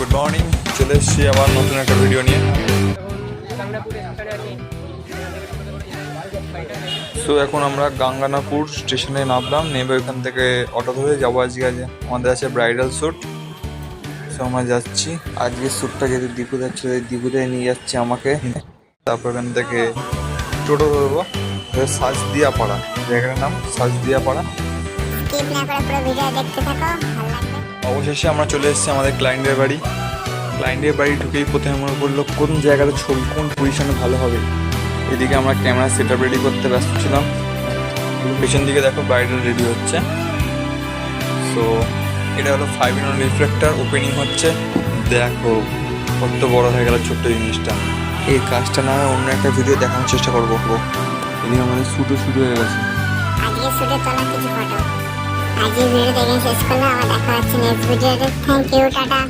Good morning, চলে এসেছি আবার নতুন একটা ভিডিও নিয়ে। সো এখন আমরা গঙ্গানাপুর স্টেশনে নামলাম, নেমে ওইখান থেকে অটো ধরে যাবো। আজকে আমাদের আছে ব্রাইডাল শ্যুট। সো আমরা যাচ্ছি আজকে শ্যুটটা যেহেতু দীপু যাচ্ছে, দীপুতে নিয়ে যাচ্ছে আমাকে। তারপর এখান থেকে টোটো ধরবো সাজদিয়া পাড়া, জায়গাটার নাম সাজদিয়া পাড়া। অবশেষে আমরা চলে এসেছি আমাদের ক্লায়েন্টের বাড়ি। ক্লায়েন্টের বাড়ি ঢুকেই প্রথমে মনে পড়লো কোন জায়গাটা ছবি কোন পজিশনে ভালো হবে। এদিকে আমরা ক্যামেরা সেট আপ রেডি করতে ব্যস্ত ছিলাম। পেছন দিকে দেখো ব্রাইডাল রেডি হচ্ছে। সো এটা হলো 5-in-1 রিফ্লেক্টর ওপেনিং হচ্ছে। দেখো কত বড় হয়ে গেল ছোট্ট জিনিসটা। এই কাজটা না অন্য একটা ভিডিও দেখানোর চেষ্টা করবো। এদিকে আমাদের শ্যুটও শুরু হয়ে গেছে। আজকে শুটে তোলা কিছু ফটো। আজকে ভিডিও দেখে শেষ করলাম, আবার দেখা হচ্ছে নেক্সট ভিডিওতে। Thank you, tata.